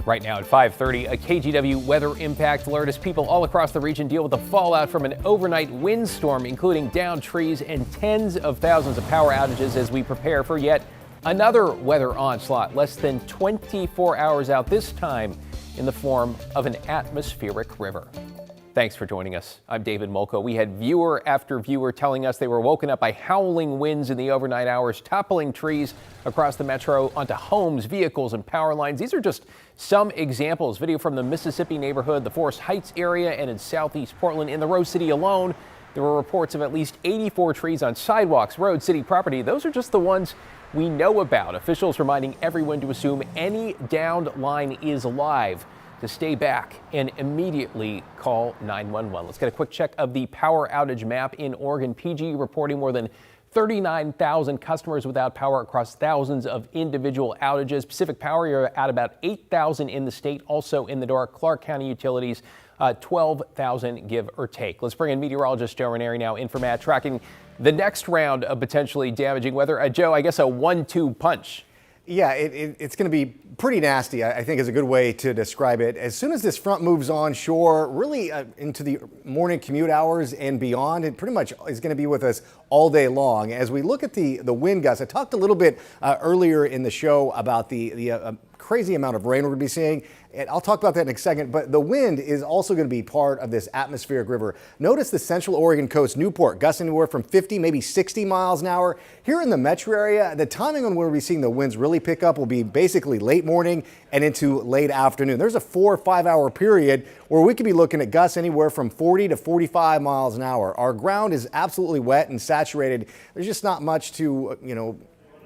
Right now at 5:30, a KGW weather impact alert as people all across the region deal with the fallout from an overnight windstorm, including downed trees and tens of thousands of power outages as we prepare for yet another weather onslaught less than 24 hours out, this time in the form of an atmospheric river. Thanks for joining us. I'm David Molko. We had viewer after viewer telling us they were woken up by howling winds in the overnight hours, toppling trees across the metro onto homes, vehicles, and power lines. These are just some examples. Video from the Mississippi neighborhood, the Forest Heights area, and in southeast Portland. In the Rose City alone, there were reports of at least 84 trees on sidewalks, roads, city property. Those are just the ones we know about. Officials reminding everyone to assume any downed line is live, to stay back and immediately call 911. Let's get a quick check of the power outage map in Oregon. PG reporting more than 39,000 customers without power across thousands of individual outages. Pacific Power, you're at about 8,000 in the state. Also in the dark, Clark County Utilities, 12,000 give or take. Let's bring in meteorologist Joe Ranieri now in for Matt, tracking the next round of potentially damaging weather. Joe, I guess a 1-2 punch. Yeah, it's going to be pretty nasty, I think is a good way to describe it. As soon as this front moves onshore, really into the morning commute hours and beyond, it pretty much is going to be with us all day long. As we look at the wind gusts, I talked a little bit earlier in the show about the crazy amount of rain we're going to be seeing. And I'll talk about that in a second, but the wind is also going to be part of this atmospheric river. Notice the central Oregon coast, Newport, gusts anywhere from 50, maybe 60 miles an hour. Here in the metro area, the timing on when we're seeing the winds really pick up will be basically late morning and into late afternoon. There's a 4 or 5 hour period where we could be looking at gusts anywhere from 40 to 45 miles an hour. Our ground is absolutely wet and saturated. There's just not much to,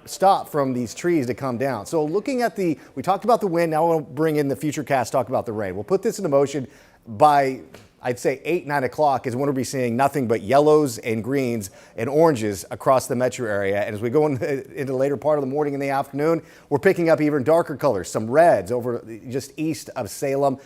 stop from these trees to come down. So looking at we talked about the wind, now we'll bring in the future cast, talk about the rain. We'll put this into motion by, I'd say 8, 9 o'clock is when we'll be seeing nothing but yellows and greens and oranges across the metro area. And as we go into the later part of the morning and the afternoon, we're picking up even darker colors, some reds over just east of Salem.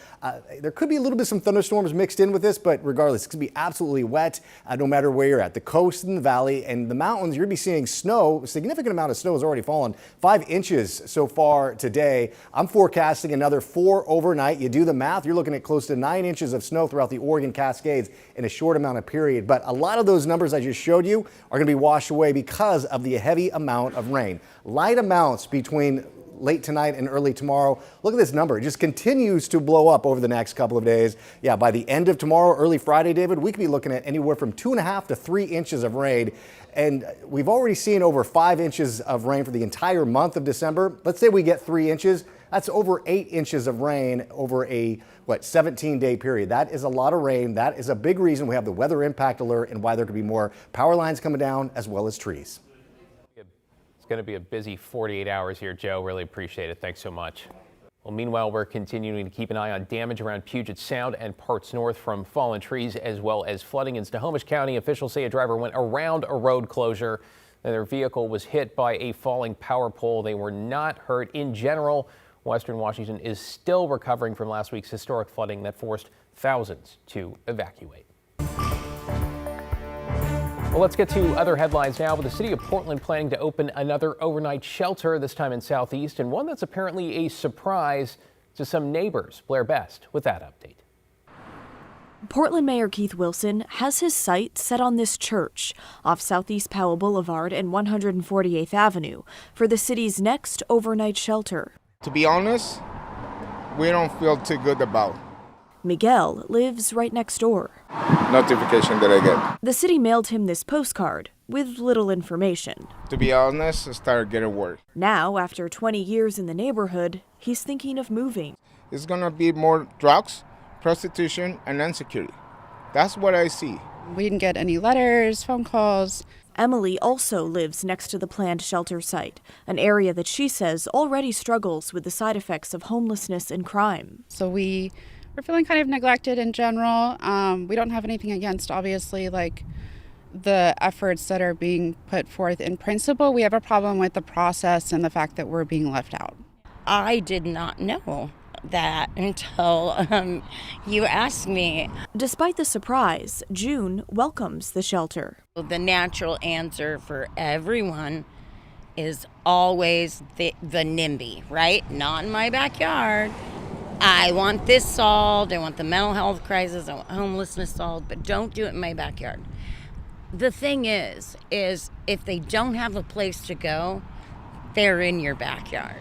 There could be a little bit some thunderstorms mixed in with this, but regardless, it's going to be absolutely wet no matter where you're at. The coast and the valley and the mountains, you're going to be seeing snow. A significant amount of snow has already fallen, 5 inches so far today. I'm forecasting another 4 overnight. You do the math, you're looking at close to 9 inches of snow throughout the Oregon Cascades in a short amount of period. But a lot of those numbers I just showed you are going to be washed away because of the heavy amount of rain. Light amounts between late tonight and early tomorrow. Look at this number. It just continues to blow up over the next couple of days. Yeah, by the end of tomorrow, early Friday, David, we could be looking at anywhere from 2.5 to 3 inches of rain. And we've already seen over 5 inches of rain for the entire month of December. Let's say we get 3 inches. That's over 8 inches of rain over a 17-day period. That is a lot of rain. That is a big reason we have the weather impact alert and why there could be more power lines coming down as well as trees. It's going to be a busy 48 hours here, Joe. Really appreciate it. Thanks so much. Well, meanwhile, we're continuing to keep an eye on damage around Puget Sound and parts north from fallen trees, as well as flooding in Snohomish County. Officials say a driver went around a road closure and their vehicle was hit by a falling power pole. They were not hurt. In general, Western Washington is still recovering from last week's historic flooding that forced thousands to evacuate. Well, let's get to other headlines now, with the city of Portland planning to open another overnight shelter, this time in Southeast, and one that's apparently a surprise to some neighbors. Blair Best with that update. Portland Mayor Keith Wilson has his sight set on this church off Southeast Powell Boulevard and 148th Avenue for the city's next overnight shelter. To be honest, we don't feel too good about. Miguel lives right next door. Notification that I get. The city mailed him this postcard with little information. To be honest, I started getting worried. Now, after 20 years in the neighborhood, he's thinking of moving. It's gonna be more drugs, prostitution, and insecurity. That's what I see. We didn't get any letters, phone calls. Emily also lives next to the planned shelter site, an area that she says already struggles with the side effects of homelessness and crime. So we're feeling kind of neglected in general. We don't have anything against, obviously, like the efforts that are being put forth in principle. We have a problem with the process and the fact that we're being left out. I did not know that until you asked me. Despite the surprise, June welcomes the shelter. The natural answer for everyone is always the NIMBY, right? Not in my backyard. I want this solved, I want the mental health crisis, I want homelessness solved, but don't do it in my backyard. The thing is if they don't have a place to go, they're in your backyard.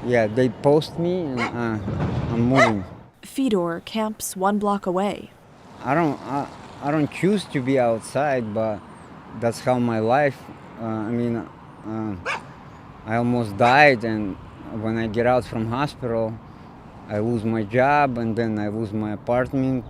Yeah, they post me and I'm moving. Fedor camps 1 block away. I don't choose to be outside, but that's how my life. I almost died, and when I get out from hospital, I lose my job and then I lose my apartment.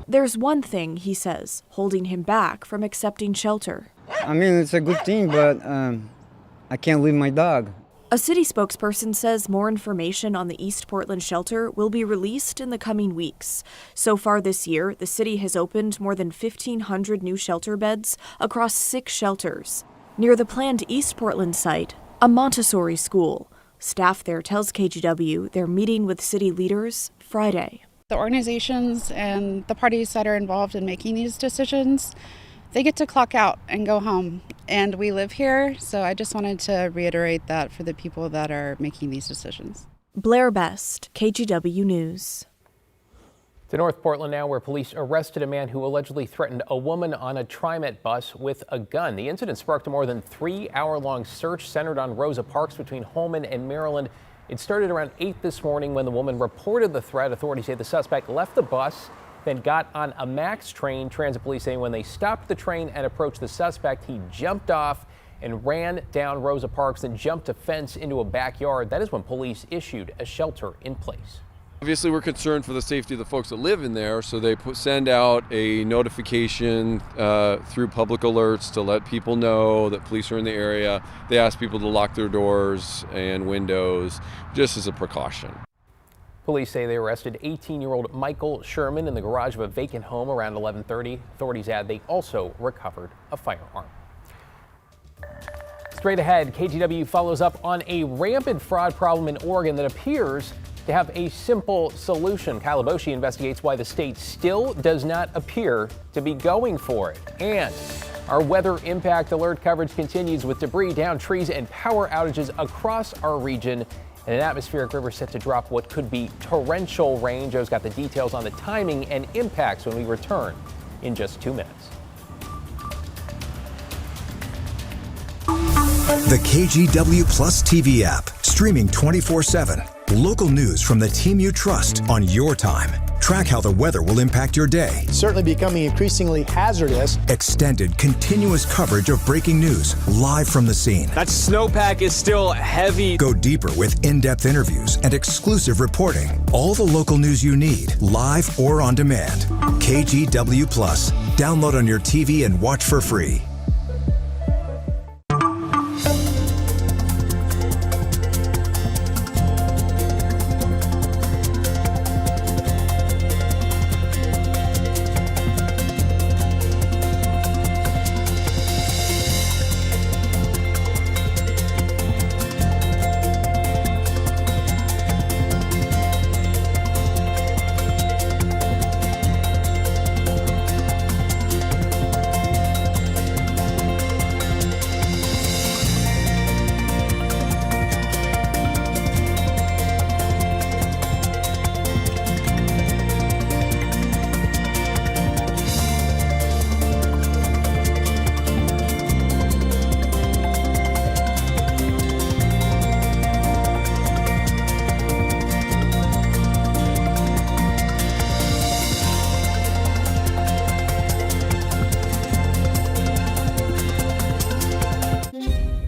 There's one thing, he says, holding him back from accepting shelter. I mean, it's a good thing, but I can't leave my dog. A city spokesperson says more information on the East Portland shelter will be released in the coming weeks. So far this year, the city has opened more than 1,500 new shelter beds across 6 shelters. Near the planned East Portland site, a Montessori school. Staff there tells KGW they're meeting with city leaders Friday. The organizations and the parties that are involved in making these decisions, they get to clock out and go home. And we live here, so I just wanted to reiterate that for the people that are making these decisions. Blair Best, KGW News. To North Portland now, where police arrested a man who allegedly threatened a woman on a TriMet bus with a gun. The incident sparked a more than 3-hour-long search centered on Rosa Parks between Holman and Maryland. It started around 8 this morning when the woman reported the threat. Authorities say the suspect left the bus, then got on a MAX train. Transit police saying when they stopped the train and approached the suspect, he jumped off and ran down Rosa Parks, then jumped a fence into a backyard. That is when police issued a shelter in place. Obviously, we're concerned for the safety of the folks that live in there, so they send out a notification through public alerts to let people know that police are in the area. They ask people to lock their doors and windows just as a precaution. Police say they arrested 18-year-old Michael Sherman in the garage of a vacant home around 11:30. Authorities add they also recovered a firearm. Straight ahead, KGW follows up on a rampant fraud problem in Oregon that appears to have a simple solution. Kyle Boshi investigates why the state still does not appear to be going for it. And our weather impact alert coverage continues with debris, downed trees, and power outages across our region. And an atmospheric river set to drop what could be torrential rain. Joe's got the details on the timing and impacts when we return in just 2 minutes. The KGW Plus TV app, streaming 24/7. Local news from the team you trust on your time. Track how the weather will impact your day. Certainly becoming increasingly hazardous. Extended, continuous coverage of breaking news live from the scene. That snowpack is still heavy. Go deeper with in-depth interviews and exclusive reporting. All the local news you need, live or on demand. KGW Plus. Download on your TV and watch for free.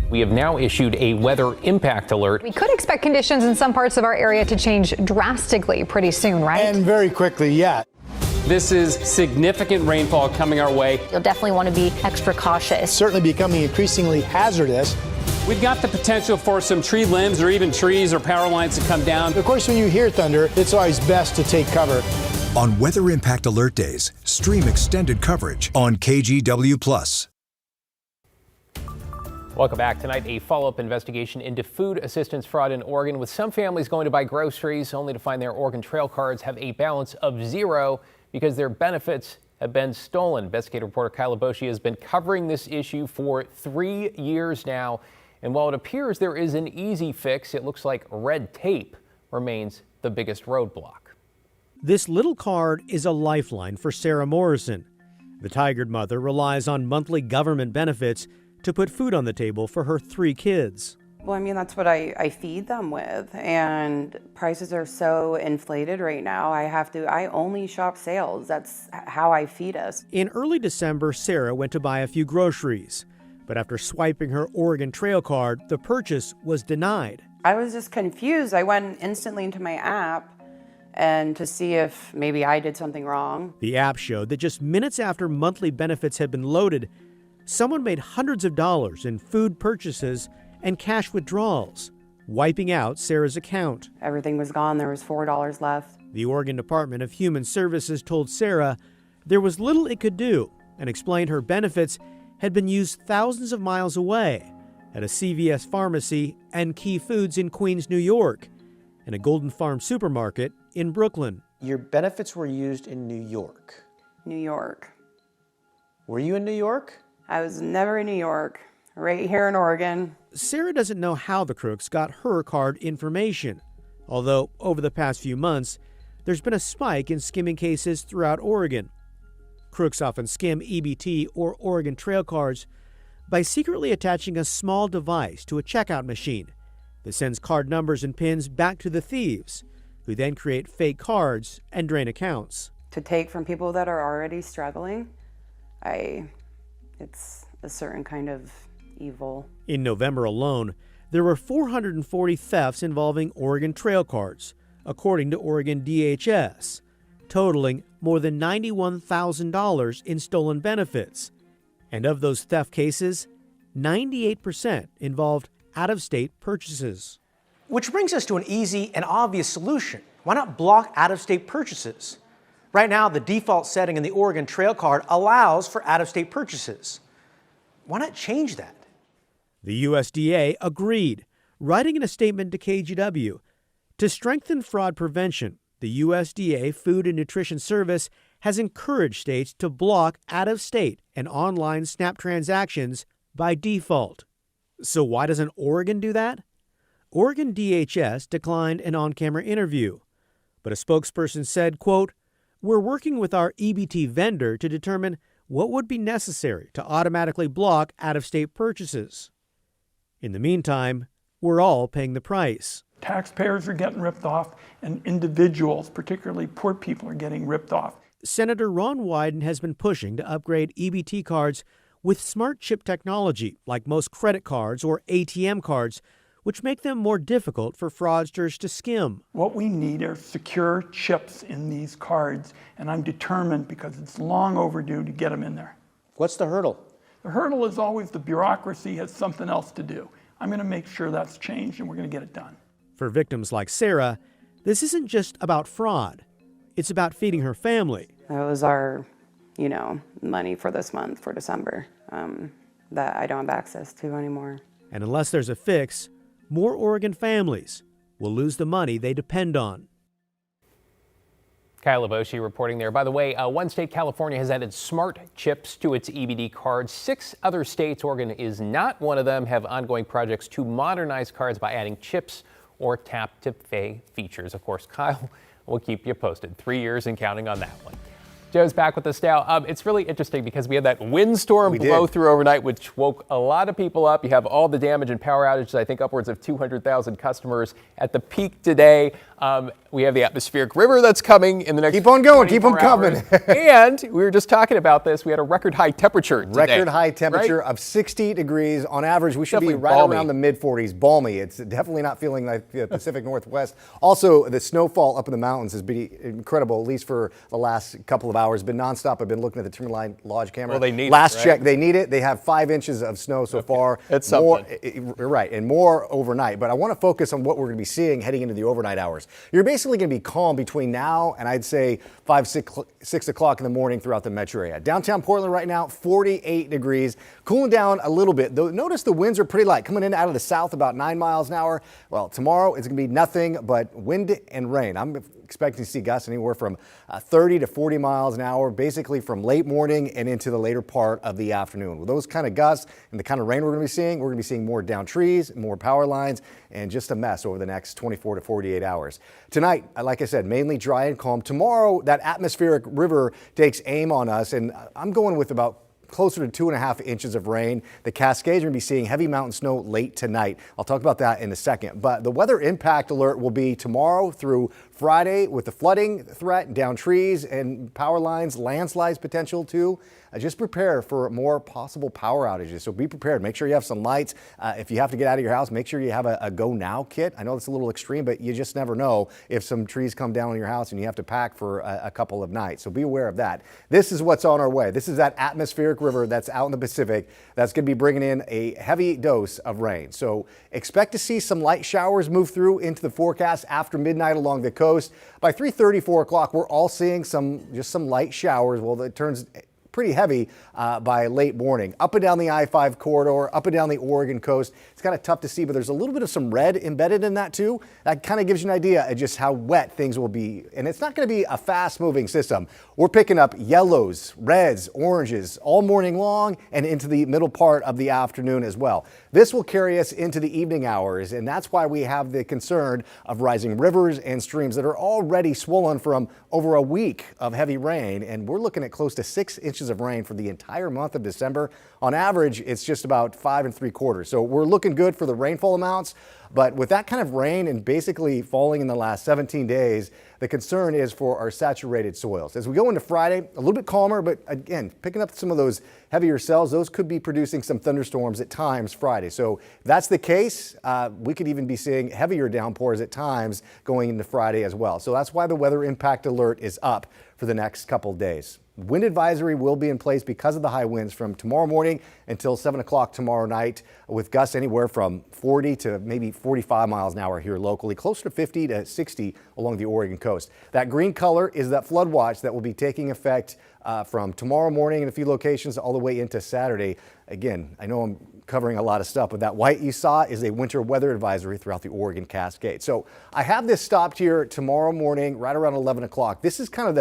We have now issued a weather impact alert. We could expect conditions in some parts of our area to change drastically pretty soon, right? And very quickly, yeah. This is significant rainfall coming our way. You'll definitely want to be extra cautious. Certainly becoming increasingly hazardous. We've got the potential for some tree limbs or even trees or power lines to come down. Of course, when you hear thunder, it's always best to take cover. On Weather Impact Alert Days, stream extended coverage on KGW Plus. Welcome back. Tonight, a follow-up investigation into food assistance fraud in Oregon, with some families going to buy groceries only to find their Oregon Trail cards have a balance of 0 because their benefits have been stolen. Investigative reporter Kyle Boshi has been covering this issue for 3 years now. And while it appears there is an easy fix, it looks like red tape remains the biggest roadblock. This little card is a lifeline for Sarah Morrison. The tigered mother relies on monthly government benefits to put food on the table for her 3 kids. Well, I mean, that's what I feed them with, and prices are so inflated right now. I only shop sales. That's how I feed us. In early December, Sarah went to buy a few groceries, but after swiping her Oregon Trail card, the purchase was denied. I was just confused. I went instantly into my app and to see if maybe I did something wrong. The app showed that just minutes after monthly benefits had been loaded, someone made hundreds of dollars in food purchases and cash withdrawals, wiping out Sarah's account. Everything was gone. There was $4 left. The Oregon Department of Human Services told Sarah there was little it could do and explained her benefits had been used thousands of miles away at a CVS pharmacy and Key Foods in Queens, New York, and a Golden Farm supermarket in Brooklyn. Your benefits were used in New York. New York. Were you in New York? I was never in New York. Right here in Oregon. Sarah doesn't know how the crooks got her card information, although over the past few months, there's been a spike in skimming cases throughout Oregon. Crooks often skim EBT or Oregon Trail cards by secretly attaching a small device to a checkout machine that sends card numbers and pins back to the thieves, who then create fake cards and drain accounts. To take from people that are already struggling, it's a certain kind of evil. In November alone, there were 440 thefts involving Oregon Trail cards, according to Oregon DHS, totaling more than $91,000 in stolen benefits. And of those theft cases, 98% involved out-of-state purchases. Which brings us to an easy and obvious solution. Why not block out-of-state purchases? Right now, the default setting in the Oregon Trail card allows for out-of-state purchases. Why not change that? The USDA agreed, writing in a statement to KGW. To strengthen fraud prevention, the USDA Food and Nutrition Service has encouraged states to block out-of-state and online SNAP transactions by default. So why doesn't Oregon do that? Oregon DHS declined an on-camera interview, but a spokesperson said, quote, "We're working with our EBT vendor to determine what would be necessary to automatically block out-of-state purchases. In the meantime, we're all paying the price." Taxpayers are getting ripped off, and individuals, particularly poor people, are getting ripped off. Senator Ron Wyden has been pushing to upgrade EBT cards with smart chip technology, like most credit cards or ATM cards, which make them more difficult for fraudsters to skim. What we need are secure chips in these cards, and I'm determined, because it's long overdue, to get them in there. What's the hurdle? The hurdle is always the bureaucracy has something else to do. I'm going to make sure that's changed, and we're going to get it done. For victims like Sarah, this isn't just about fraud. It's about feeding her family. That was our, money for this month, for December, that I don't have access to anymore. And unless there's a fix, more Oregon families will lose the money they depend on. Kyle Lavoshi reporting there. By the way, one state, California, has added smart chips to its EBT cards. 6 other states, Oregon is not one of them, have ongoing projects to modernize cards by adding chips or tap-to-pay features. Of course, Kyle will keep you posted. 3 years and counting on that one. Joe's back with us now. It's really interesting because we had that windstorm blow through overnight, which woke a lot of people up. You have all the damage and power outages, I think upwards of 200,000 customers at the peak today. We have the atmospheric river that's coming in the next Keep on going, keep them coming. And we were just talking about this. We had a record high temperature today. Record high temperature of 60 degrees. On average, we should be right around the mid-40s. Balmy. It's definitely not feeling like the Pacific Northwest. Also, the snowfall up in the mountains has been incredible, at least for the last couple of hours. Been nonstop. I've been looking at the Timberline Lodge camera. Well, they need Last it, right? check, they need it. They have 5 inches of snow so far. It's more, something. Right, and more overnight. But I want to focus on what we're going to be seeing heading into the overnight hours. You're basically going to be calm between now and I'd say 6 o'clock in the morning throughout the metro area. Downtown Portland right now, 48 degrees, cooling down a little bit. Though notice the winds are pretty light, coming in out of the south about 9 miles an hour. Well, tomorrow it's going to be nothing but wind and rain. I'm expecting to see gusts anywhere from 30 to 40 miles an hour, basically from late morning and into the later part of the afternoon. With those kind of gusts and the kind of rain we're going to be seeing more down trees, more power lines, and just a mess over the next 24 to 48 hours. Tonight, like I said, mainly dry and calm. Tomorrow, that atmospheric river takes aim on us, and I'm going with about closer to 2.5 inches of rain. The Cascades are going to be seeing heavy mountain snow late tonight. I'll talk about that in a second. But the weather impact alert will be tomorrow through Friday with the flooding threat, down trees and power lines, landslides potential too. Just prepare for more possible power outages. So be prepared. Make sure you have some lights. If you have to get out of your house, make sure you have a go now kit. I know it's a little extreme, but you just never know if some trees come down on your house and you have to pack for a couple of nights. So be aware of that. This is what's on our way. This is that atmospheric river that's out in the Pacific that's going to be bringing in a heavy dose of rain. So expect to see some light showers move through into the forecast after midnight along the coast. By 3:30, 4 o'clock, we're all seeing just some light showers. Well, it turns pretty heavy by late morning. Up and down the I-5 corridor, up and down the Oregon coast. It's kind of tough to see, but there's a little bit of some red embedded in that too. That kind of gives you an idea of just how wet things will be. And it's not going to be a fast-moving system. We're picking up yellows, reds, oranges all morning long and into the middle part of the afternoon as well. This will carry us into the evening hours, and that's why we have the concern of rising rivers and streams that are already swollen from over a week of heavy rain. And we're looking at close to 6 inches of rain for the entire month of December. On average, it's just about 5 3/4. So we're looking good for the rainfall amounts. But with that kind of rain and basically falling in the last 17 days, the concern is for our saturated soils. As we go into Friday, a little bit calmer, but again, picking up some of those heavier cells, those could be producing some thunderstorms at times Friday. So if that's the case, we could even be seeing heavier downpours at times going into Friday as well. So that's why the weather impact alert is up for the next couple days. Wind advisory will be in place because of the high winds from tomorrow morning until 7 o'clock tomorrow night, with gusts anywhere from 40 to maybe 45 miles an hour here locally, closer to 50 to 60 along the Oregon coast. That green color is that flood watch that will be taking effect from tomorrow morning in a few locations all the way into Saturday. Again, I know I'm covering a lot of stuff, but that white you saw is a winter weather advisory throughout the Oregon Cascade. So I have this stopped here tomorrow morning right around 11 o'clock. This is kind of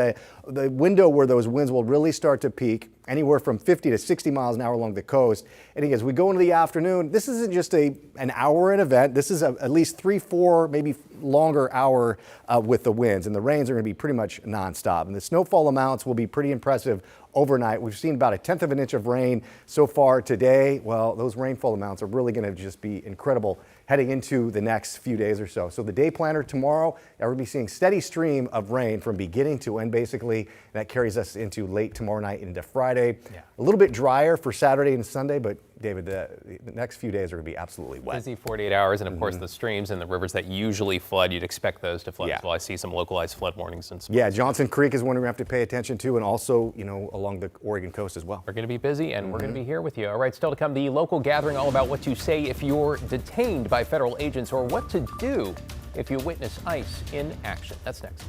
the window where those winds will really start to peak, anywhere from 50 to 60 miles an hour along the coast. And again, as we go into the afternoon, this isn't just an hour event. This is at least 3, 4, maybe longer hour with the winds, and the rains are going to be pretty much nonstop. And the snowfall amounts will be pretty impressive overnight. We've seen about 1/10 of an inch of rain so far today. Well, those rainfall amounts are really going to just be incredible heading into the next few days or so. So the day planner tomorrow, we're going to be seeing steady stream of rain from beginning to end basically. That carries us into late tomorrow night into Friday. Yeah. A little bit drier for Saturday and Sunday, but David, the next few days are going to be absolutely wet. Busy 48 hours, and of course the streams and the rivers that usually flood, you'd expect those to flood as well. I see some localized flood warnings and stuff. Yeah, Johnson Creek is one we have to pay attention to, and also, along the Oregon coast as well. We're going to be busy, and we're going to be here with you. All right, still to come, the local gathering all about what to say if you're detained by federal agents or what to do if you witness ICE in action. That's next.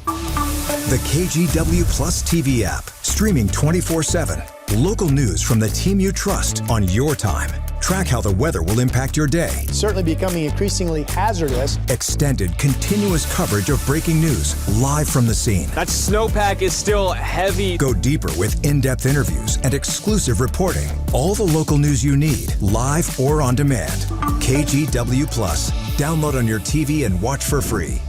The KGW Plus TV app, streaming 24/7. Local news from the team you trust on your time. Track how the weather will impact your day. It's certainly becoming increasingly hazardous. Extended, continuous coverage of breaking news live from the scene. That snowpack is still heavy. Go deeper with in-depth interviews and exclusive reporting. All the local news you need, live or on demand. KGW Plus. Download on your TV and watch for free.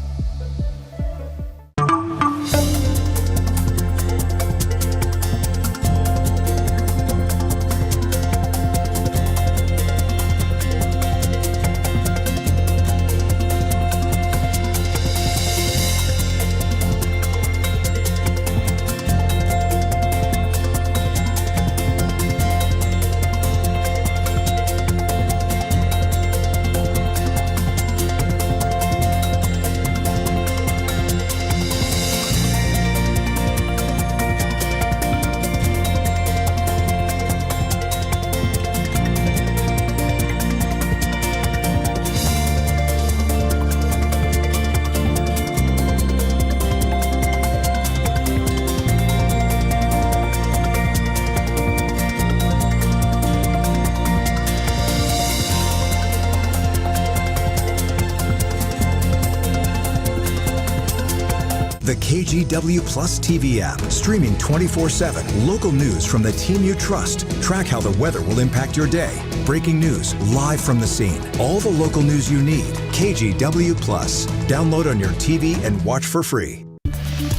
The KGW Plus TV app, streaming 24/7. Local news from the team you trust. Track how the weather will impact your day. Breaking news live from the scene. All the local news you need. KGW Plus. Download on your TV and watch for free.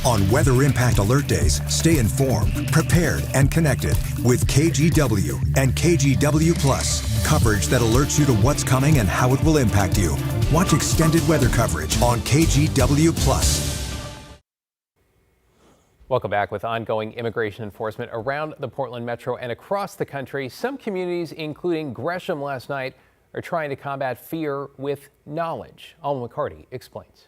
On Weather Impact Alert Days, stay informed, prepared, and connected with KGW and KGW Plus. Coverage that alerts you to what's coming and how it will impact you. Watch extended weather coverage on KGW Plus. Welcome back. With ongoing immigration enforcement around the Portland metro and across the country, some communities, including Gresham last night, are trying to combat fear with knowledge. Alma McCarty explains.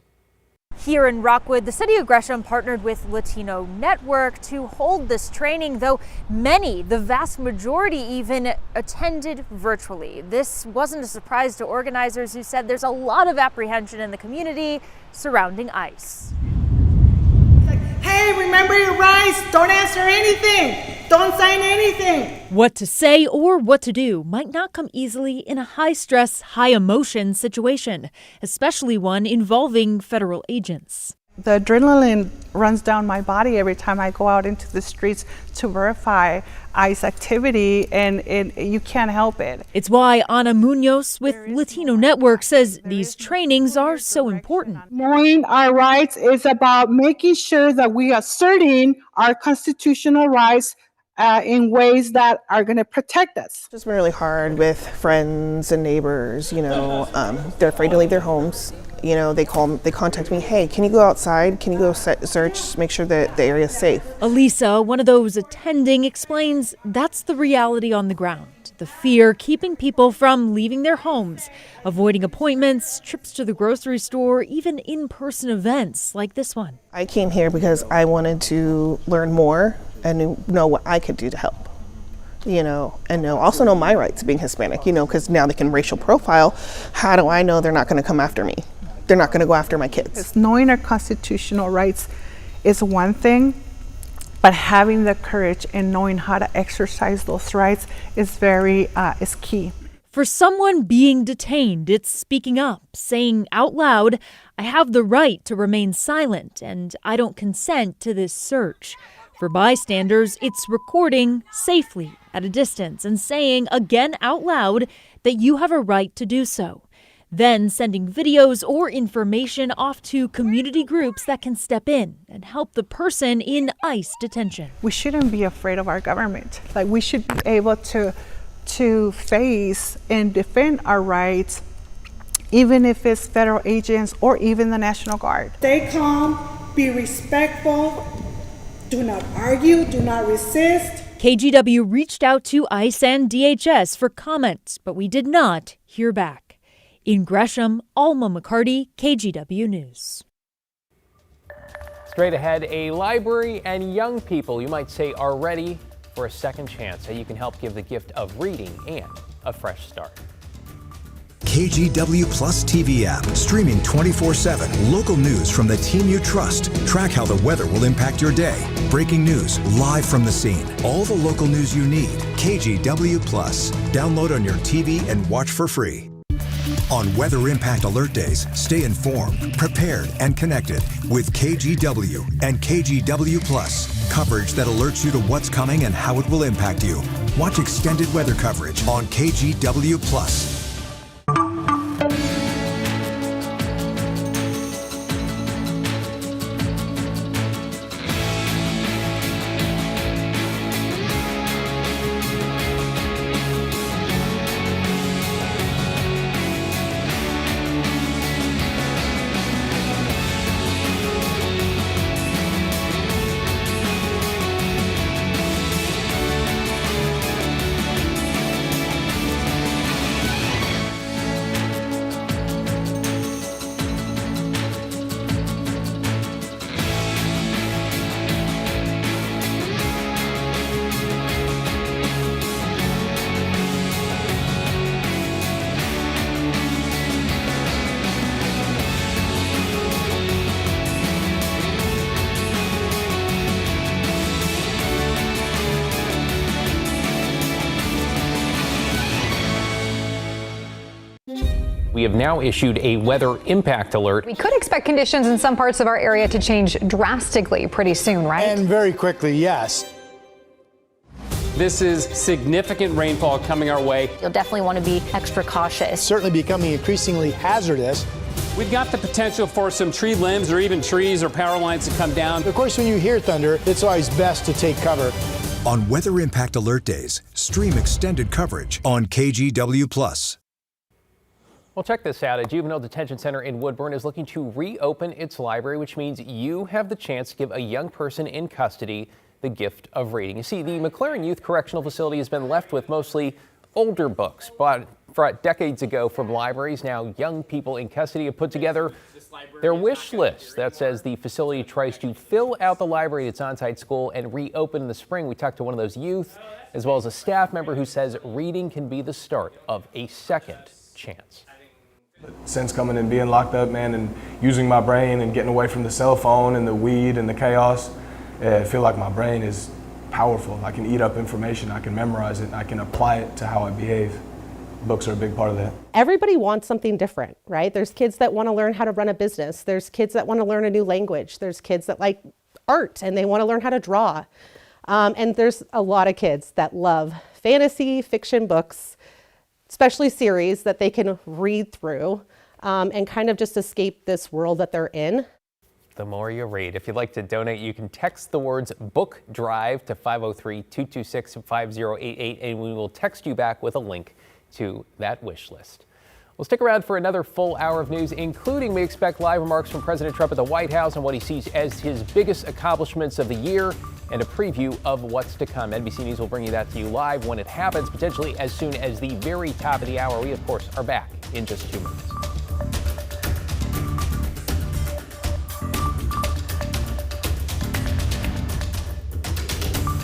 Here in Rockwood, the city of Gresham partnered with Latino Network to hold this training, though many, the vast majority even, attended virtually. This wasn't a surprise to organizers who said there's a lot of apprehension in the community surrounding ICE. Hey, remember your rights. Don't answer anything. Don't sign anything. What to say or what to do might not come easily in a high-stress, high-emotion situation, especially one involving federal agents. The adrenaline runs down my body every time I go out into the streets to verify ICE activity, and you can't help it. It's why Ana Munoz with Latino Network says these trainings are so important. Knowing our rights is about making sure that we are asserting our constitutional rights in ways that are going to protect us. It's been really hard with friends and neighbors, they're afraid to leave their homes. They contact me, hey, can you go outside? Can you go search, make sure that the area is safe? Elisa, one of those attending, explains that's the reality on the ground. The fear keeping people from leaving their homes, avoiding appointments, trips to the grocery store, even in-person events like this one. I came here because I wanted to learn more and know what I could do to help. And also know my rights being Hispanic, because now they can racial profile. How do I know they're not going to come after me? They're not going to go after my kids. Knowing our constitutional rights is one thing, but having the courage and knowing how to exercise those rights is is key. For someone being detained, it's speaking up, saying out loud, I have the right to remain silent and I don't consent to this search. For bystanders, it's recording safely at a distance and saying again out loud that you have a right to do so. Then sending videos or information off to community groups that can step in and help the person in ICE detention. We shouldn't be afraid of our government. We should be able to face and defend our rights, even if it's federal agents or even the National Guard. Stay calm, be respectful, do not argue, do not resist. KGW reached out to ICE and DHS for comments, but we did not hear back. In Gresham, Alma McCarty, KGW News. Straight ahead, a library and young people you might say are ready for a second chance. How you can help give the gift of reading and a fresh start. KGW Plus TV app, streaming 24/7. Local news from the team you trust. Track how the weather will impact your day. Breaking news live from the scene. All the local news you need. KGW Plus. Download on your TV and watch for free. On Weather Impact Alert Days, stay informed, prepared, and connected with KGW and KGW Plus. Coverage that alerts you to what's coming and how it will impact you. Watch extended weather coverage on KGW Plus. We have now issued a weather impact alert. We could expect conditions in some parts of our area to change drastically pretty soon, right? And very quickly, yes. This is significant rainfall coming our way. You'll definitely want to be extra cautious. Certainly becoming increasingly hazardous. We've got the potential for some tree limbs or even trees or power lines to come down. Of course, when you hear thunder, it's always best to take cover. On Weather Impact Alert Days, stream extended coverage on KGW+. Well, check this out. A juvenile detention center in Woodburn is looking to reopen its library, which means you have the chance to give a young person in custody the gift of reading. You see, the McLaren Youth Correctional Facility has been left with mostly older books bought decades ago from libraries. Now, young people in custody have put together their wish list that says the facility tries to fill out the library at its on-site school and reopen in the spring. We talked to one of those youth, as well as a staff member who says reading can be the start of a second chance. Since coming and being locked up, man, and using my brain and getting away from the cell phone and the weed and the chaos, I feel like my brain is powerful. I can eat up information, I can memorize it, and I can apply it to how I behave. Books are a big part of that. Everybody wants something different, right? There's kids that want to learn how to run a business. There's kids that want to learn a new language. There's kids that like art and they want to learn how to draw. And there's a lot of kids that love fantasy, fiction books, especially series that they can read through and kind of just escape this world that they're in. The more you read. If you'd like to donate, you can text the words book drive to 503-226-5088 and we will text you back with a link to that wish list. We'll stick around for another full hour of news, including we expect live remarks from President Trump at the White House on what he sees as his biggest accomplishments of the year and a preview of what's to come. NBC News will bring you that to you live when it happens, potentially as soon as the very top of the hour. We, of course, are back in just 2 minutes.